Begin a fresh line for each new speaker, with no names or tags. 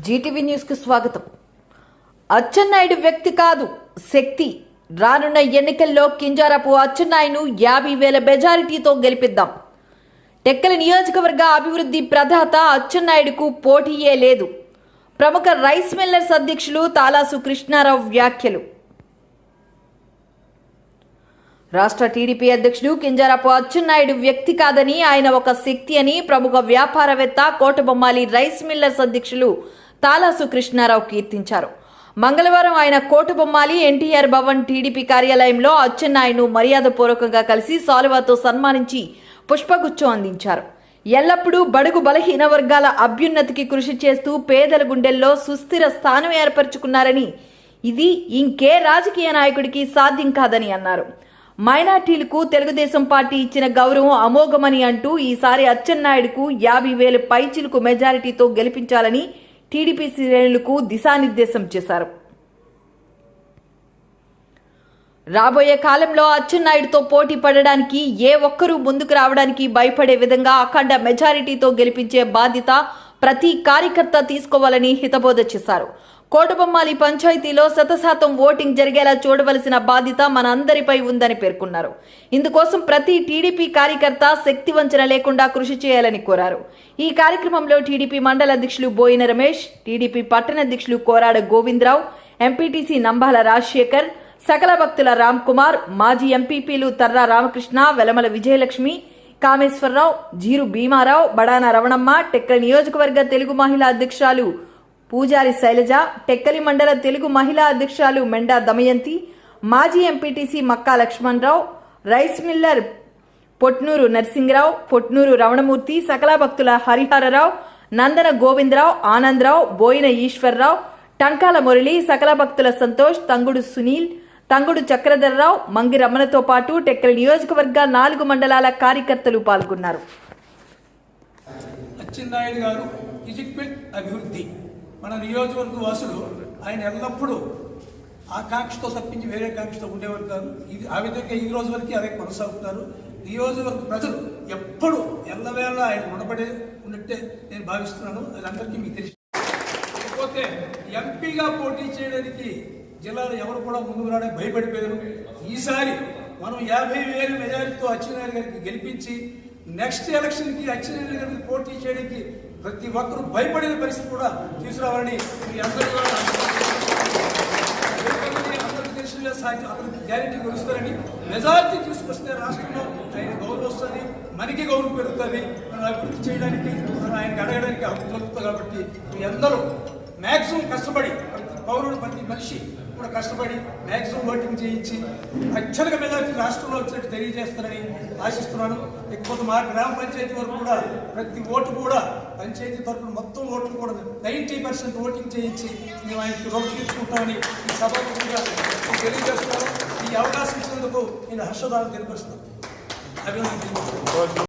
Zee TV news కు స్వాగతం. అచ్చెన్నాయుడు వ్యక్తి కాదు, శక్తి. రానున్న ఎన్నికల్లో కింజారపు అచ్చెన్నాయుడును 50,000 మెజారిటీతో గెలిపిద్దాం. టెక్కలి నియోజకవర్గ అభివృద్ధి ప్రదాత అచ్చెన్నాయుడుకు పోటీయే లేదు. ప్రముఖ రైస్ మిల్లర్స్ అధ్యక్షులు తాలాసు కృష్ణారావు వ్యాఖ్యలు. రాష్ట్ర టీడీపీ అధ్యక్షుడు కింజారపు అచ్చెన్నాయుడు వ్యక్తి కాదని, ఆయన ఒక శక్తి అని ప్రముఖ వ్యాపారవేత్త కోటబొమ్మాలి రైస్ మిల్లర్స్ అధ్యక్షులు తాలాసు కృష్ణారావు కీర్తించారు. మంగళవారం ఆయన కోటబొమ్మాలి ఎన్టీఆర్ భవన్ టీడీపీ కార్యాలయంలో అచ్చెన్నాయుడును మర్యాదపూర్వకంగా కలిసి సాలువాతో సన్మానించి పుష్పగుచ్చం అందించారు. ఎల్లప్పుడూ బడుగు బలహీన వర్గాల అభ్యున్నతికి కృషి చేస్తూ పేదల గుండెల్లో సుస్థిర స్థానం ఏర్పరచుకున్నారని, ఇది ఇంకే రాజకీయ నాయకుడికి సాధ్యం కాదని అన్నారు. మైనార్టీలకు తెలుగుదేశం పార్టీ ఇచ్చిన గౌరవం అమోఘమని అంటూ ఈసారి అచ్చెన్నాయుడుకు 50,000 పైచిలుకు మెజారిటీతో గెలిపించాలని టీడీపీ శ్రేణులకు దిశానిర్దేశం చేశారు. రాబోయే కాలంలో అచ్చెన్నాయుడుతో పోటీ పడడానికి ఏ ఒక్కరూ ముందుకు రావడానికి భయపడే విధంగా అఖండ మెజారిటీతో గెలిపించే బాధ్యత ప్రతి కార్యకర్త తీసుకోవాలని హితబోధ చేశారు. కోటబొమ్మాలి పంచాయతీలో 100% ఓటింగ్ జరిగేలా చూడవలసిన బాధ్యత మన అందరిపై ఉందని పేర్కొన్నారు. ఇందుకోసం ప్రతి టీడీపీ కార్యకర్త శక్తి వంచన లేకుండా కృషి చేయాలని కోరారు. ఈ కార్యక్రమంలో టీడీపీ మండల అధ్యక్షులు బోయిన రమేష్, టీడీపీ పట్టణ అధ్యక్షులు కోరాడ గోవిందరావు, ఎంపీటీసీ నంబాల రాజశేఖర్, సకల భక్తుల రామ్ కుమార్, మాజీ ఎంపీపీలు తర్రా రామకృష్ణ, వెలమల విజయలక్ష్మి, కామేశ్వరరావు, జీరు భీమారావు, బడాన రవణమ్మ, టెక్కలి నియోజకవర్గ తెలుగు మహిళా అధ్యక్షురాలు పూజారి శైలజ, టెక్కలి మండల తెలుగు మహిళా అధ్యక్షురాలు మెండా దమయంతి, మాజీ ఎంపీటీసీ మక్కా లక్ష్మణరావు, రైస్ మిల్లర్ పొట్నూరు నరసింగరావు, పొట్నూరు రమణమూర్తి, సకల భక్తుల హరిహరరావు, నందన గోవిందరావు, ఆనందరావు, బోయిన ఈశ్వర్రావు, టంకాల మురళి, సకల భక్తుల సంతోష్, తంగుడు సునీల్, తంగుడు చక్రధర్రావు, మంగి రమణతో పాటు టెక్కలి నియోజకవర్గ 4 మండలాల కార్యకర్తలు పాల్గొన్నారు.
అచ్చెన్నాయుడు గారు అభివృద్ధి మన నియోజకవర్గ వాసులు ఆయన ఎల్లప్పుడూ ఆకాంక్షతో తప్పించి వేరే కాంక్షతో ఉండేవారు కాదు. ఇది ఆ విధంగా ఈ రోజు వరకు అదే కొనసాగుతున్నారు. నియోజకవర్గ ప్రజలు ఎప్పుడు ఎల్లవేళ ఆయన రుణపడే ఉన్నట్టే నేను భావిస్తున్నాను. అది అందరికీ మీకు తెలిసి, లేకపోతే ఎంపీగా పోటీ చేయడానికి జిల్లాలో ఎవరు కూడా ముందుకు రావడానికి భయపడిపోయారు. ఈసారి మనం 50,000 మెజారిటీతో అచ్చెన్నాయుడు గారికి గెలిపించి నెక్స్ట్ ఎలక్షన్కి అచ్చెన్నాయుడు గారికి పోటీ చేయడానికి ప్రతి ఒక్కరూ భయపడిన పరిస్థితి కూడా తీసుకురావాలని అందరికీ తెలిసిన అతనికి గ్యారెంటీ గెలుస్తారని, మెజారిటీ తీసుకొస్తే రాష్ట్రంలో ఆయన గౌరవం వస్తుంది, మనకి గౌరవం పెరుగుతుంది, మనం అభివృద్ధి చేయడానికి మనం ఆయనకి అడగడానికి హక్కు కలుగుతుంది. కాబట్టి మీ అందరూ మ్యాక్సిమం కష్టపడి, ప్రతి పౌరుడు ప్రతి మనిషి కూడా కష్టపడి మ్యాక్సిమం ఓటింగ్ చేయించి అత్యధిక మెజారిటీ రాష్ట్రంలో వచ్చినట్టు తెలియజేస్తారని ఆశిస్తున్నాను. ఇకపోతే మా గ్రామ పంచాయతీ వరకు కూడా ప్రతి ఓటు కూడా పంచాయతీ తరఫున మొత్తం ఓట్లు కూడా 90% ఓటింగ్ చేయించి మేము ఆయనకి రుణం తీర్చుకుంటామని ఈ సభాముఖంగా తెలియజేస్తున్నాను. ఈ అవకాశం ఇచ్చినందుకు నేను హర్షదాలను తెలియపరుస్తున్నాను. అభినందన.